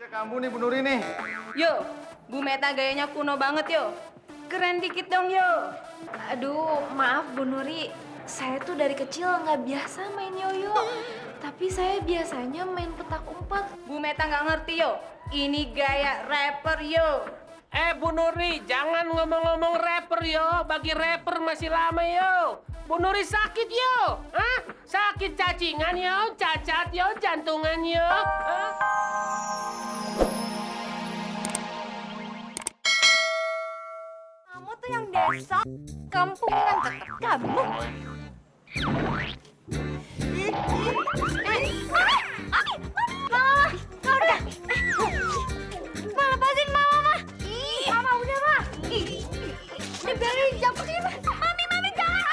ke kamu nih Bu Nuri nih. Yo, Bu Meta gayanya kuno banget yo. Keren dikit dong yo. Aduh, maaf Bu Nuri. Saya tuh dari kecil nggak biasa main yoyo. Tapi saya biasanya main petak umpet. Bu Meta nggak ngerti yo. Ini gaya rapper yo. Bu Nuri, jangan ngomong-ngomong rapper yo. Bagi rapper masih lama yo. Bu Nuri sakit yo. Hah? Sakit cacingan yo, cacat yo, jantungan yo. Hah? Kamu tuh yang desa, kampung kan tetap kampung. Lepasin mama, mah. Mama udah mah. Udah biarin jatuh sini, mami jangan.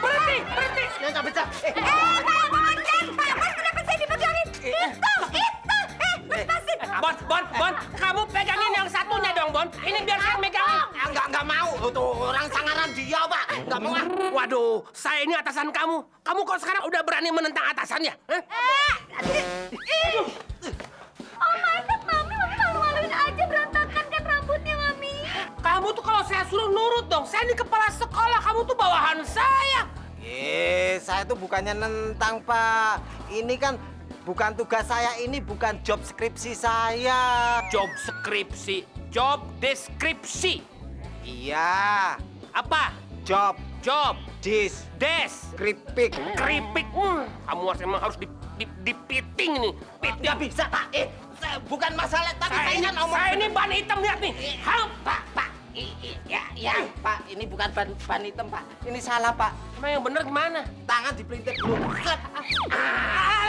Berhenti. Pecah. Bon, kamu pegangin yang satunya dong, Bon. Ini biar saya megangin. Enggak mau. Tuh orang sangaran dia, Pak. Enggak mau. Waduh, saya ini atasan kamu. Kamu kok sekarang udah berani menentang atasannya? Hah? Oh my God, Mami malu-maluin aja berantakan kan rambutnya, Mami. Kamu tuh kalau saya suruh nurut dong. Saya ini kepala sekolah, kamu tuh bawahan saya. Saya tuh bukannya nentang, Pak. Ini kan bukan tugas saya, ini bukan job skripsi saya. Job skripsi, job deskripsi. Iya, Apa? job, Job, des, skripik. keripik. Kamu emang harus dipiting nih. Nggak bisa, Pak. Bukan masalah, tapi saya kan ngomong. Saya ini ban hitam, lihat nih. Pak. Ya, Pak. Ini bukan ban hitam, Pak. Ini salah, Pak. Emang yang bener gimana? Tangan dipelintir dulu. Set.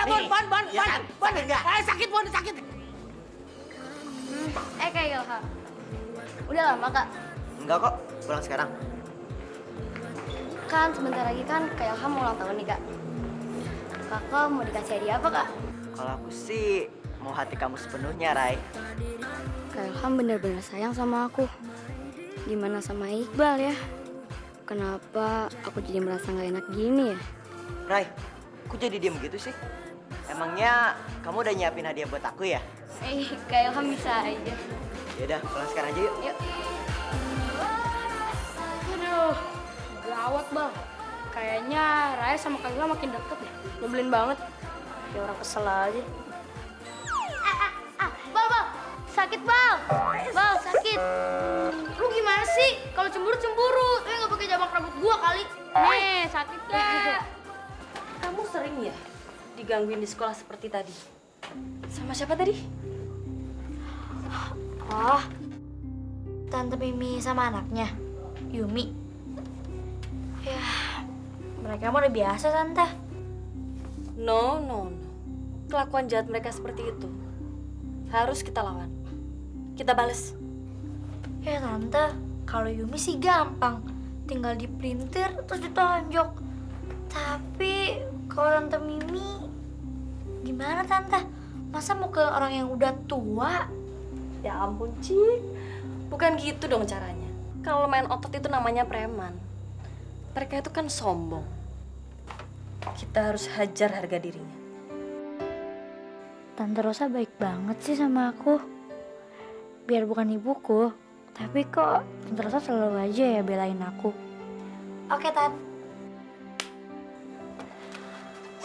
Bon. Ya kan? Sakit nggak? Sakit, Bon, sakit. Kak Ilham. Udah lama, Kak? Enggak kok, pulang sekarang. Kan sebentar lagi kan Kak Ilham mau ulang tahun nih, Kak. Kakak mau dikasih hadiah apa, Kak? Kalau aku sih mau hati kamu sepenuhnya, Rai. Kak Ilham bener-bener sayang sama aku. Gimana sama Iqbal ya? Kenapa aku jadi merasa nggak enak gini ya? Rai, kok jadi diem gitu sih? Emangnya kamu udah nyiapin hadiah buat aku ya? Kak Ilham bisa aja. Yaudah, pulang sekarang aja yuk. Yuk. Aduh, gawat Bang. Kayaknya Raya sama Kak Ilham makin deket deh. Nyebelin banget. Ya orang kesel aja. Bang, sakit Bang. Bang, sakit. Lu gimana sih? Kalau cemburu, tapi nggak pakai jamak rambut gua kali. Nih, sakit gak? Kamu sering ya digangguin di sekolah seperti tadi? Sama siapa tadi? Oh, Tante Mimi sama anaknya, Yumi. Ya, mereka mah udah biasa, Tante. No. Kelakuan jahat mereka seperti itu harus kita lawan. Kita bales. Ya, Tante, kalau Yumi sih gampang. Tinggal dipelintir terus ditonjok. Tapi kalau Tante Mimi, gimana, Tante? Masa mau ke orang yang udah tua? Ya ampun, Cik. Bukan gitu dong caranya. Kalau main otot itu namanya preman. Mereka itu kan sombong. Kita harus hajar harga dirinya. Tante Rosa baik banget sih sama aku. Biar bukan ibuku, tapi kok Tante Rosa selalu aja ya belain aku. Oke, Tan.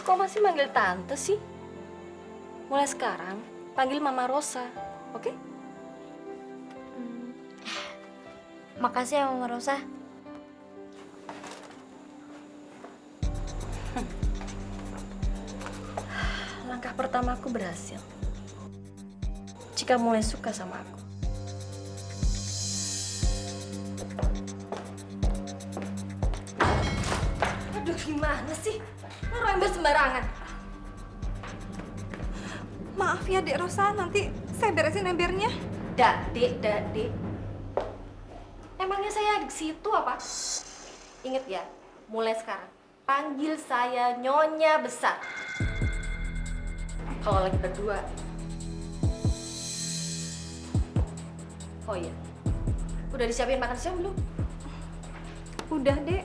Kok masih manggil tante sih? Mulai sekarang, panggil Mama Rosa, oke? Makasih ya, Mama Rosa. Langkah pertama aku berhasil. Jika mulai suka sama aku. Aduh, gimana sih? Naruh ember sembarangan. Maaf ya, Dek Rosa. Nanti saya beresin embernya. Dek. Emangnya saya di situ apa? Ingat ya, mulai sekarang panggil saya Nyonya Besar. Kalau lagi berdua. Oh iya, Udah disiapin makan siang belum? Udah, Dek.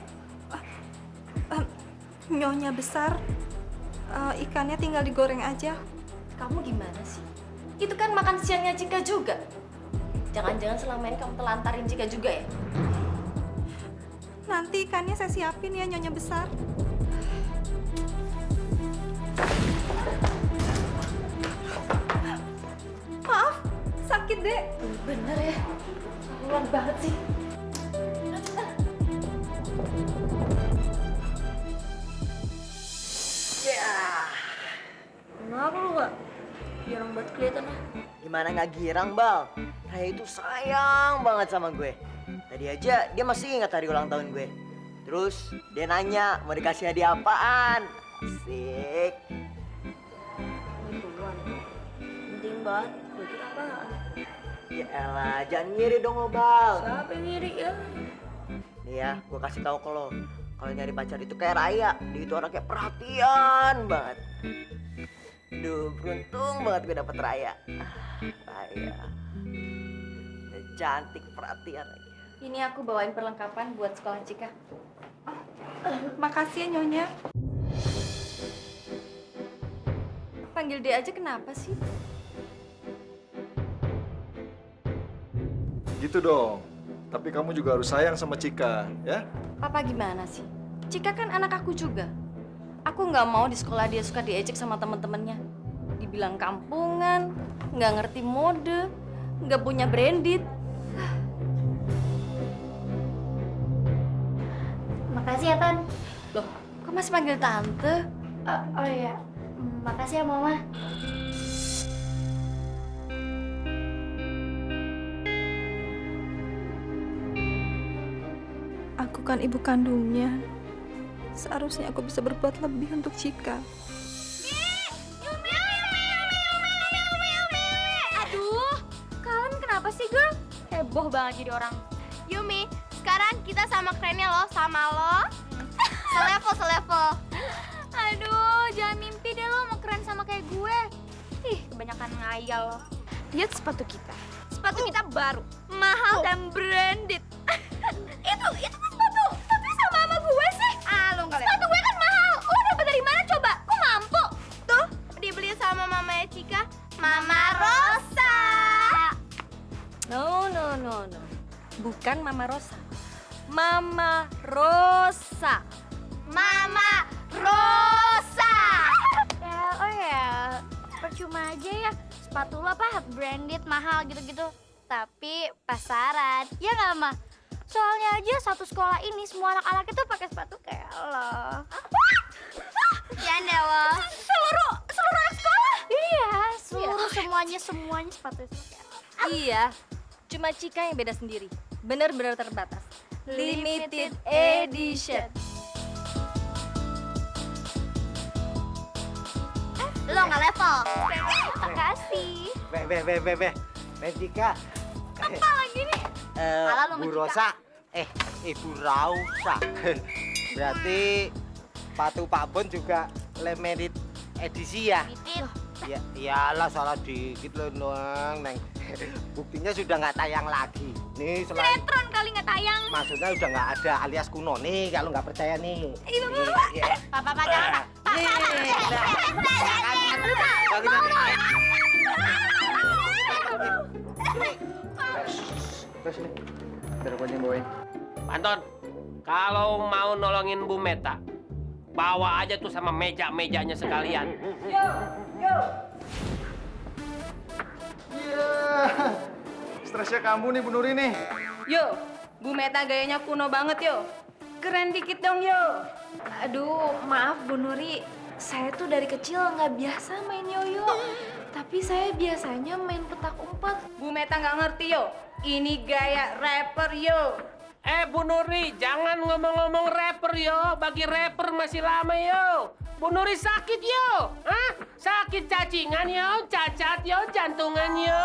Nyonya besar. Ikannya tinggal digoreng aja. Kamu gimana sih? Itu kan makan siangnya Cika juga. Jangan-jangan selama ini kamu telantarin Cika juga ya? Nanti ikannya saya siapin ya, Nyonya besar. Maaf, sakit, Dek. Bener ya, keluar banget sih. Kenapa lu gak? Jarang banget kelihatan ah. Gimana nggak girang, Bal? Raya itu sayang banget sama gue. Tadi aja dia masih ingat hari ulang tahun gue. Terus dia nanya mau dikasih hadiah apaan. Asik. Gituan. Penting banget. Gue kira apaan? Ya elah, jangan ngiri dong lo, Bal. Siapa yang ngiri ya? Nih ya, gue kasih tahu ke lo. Kalau nyari pacar itu kayak Raya. Dia itu orangnya perhatian banget. Duh, beruntung banget gue dapet Raya. Raya. Udah cantik, perhatian lagi. Ini aku bawain perlengkapan buat sekolah Cika. Makasih ya, Nyonya. Panggil dia aja kenapa sih? Gitu dong. Tapi kamu juga harus sayang sama Cika, ya? Papa gimana sih? Cika kan anak aku juga. Aku nggak mau di sekolah dia suka diejek sama temen-temennya. Dibilang kampungan, nggak ngerti mode, nggak punya branded. Makasih ya, Tan. Loh, kok masih panggil tante? Oh iya. Makasih ya, Mama. Aku kan ibu kandungnya. Seharusnya aku bisa berbuat lebih untuk Cika. Aduh, kalian kenapa sih, girl? Heboh banget jadi orang. Yumi, sekarang kita sama kerennya lo, sama lo. Selevel. Aduh, jangan mimpi deh lo mau keren sama kayak gue. Ih, kebanyakan ngayal lo. Lihat sepatu kita. Sepatu kita baru, mahal dan branded. itu kan sepatu sama gue sih. Lo nggak lihat. Sepatu gue kan mahal. Lo dapat dari mana coba? Kok mampu? Tuh, dibeli sama mamanya Cika, Mama Rosa. No. Bukan Mama Rosa. Mama Rosa. Mama Rosa. Percuma aja ya. Sepatu lo apa branded mahal gitu-gitu. Tapi pasaran. Ya nggak, Ma? Soalnya aja satu sekolah ini semua anak-anak itu pakai sepatu kayak lo. Ya deh lo. Seluruh anak sekolah. Iya, semuanya sepatu kayak lo. Iya, cuma Cika yang beda sendiri. Bener-bener terbatas. Limited edition. Lo nggak level. Makasih. Cika. Apa lagi nih? Alah, lu Bu sama Rosa. Ibu Rausa. Berarti sepatu Pak Bon juga limited edisi ya? Titit. Ya, iyalah salah dikit loh, Neng. Buktinya sudah nggak tayang lagi. Nih selain Sinetron kali nggak tayang. maksudnya udah nggak ada alias kuno nih kalau nggak percaya nih. Iya, Bapak. Papa jangan. Terus nih, biar aku aja yang bawain. Anton, kalau mau nolongin Bu Meta, bawa aja tuh sama meja-mejanya sekalian. Iya. Stresnya kamu nih, Bu Nuri nih. Yo, Bu Meta gayanya kuno banget yo. Keren dikit dong yo. Aduh, maaf Bu Nuri. Saya tuh dari kecil nggak biasa main yoyo. Tapi saya biasanya main petak umpet. Bu Meta nggak ngerti yo. Ini gaya rapper yo. Bu Nuri, jangan ngomong-ngomong rapper yo. Bagi rapper masih lama yo. Bu Nuri sakit yo. Hah? Sakit cacingan yo, cacat yo, jantungan yo.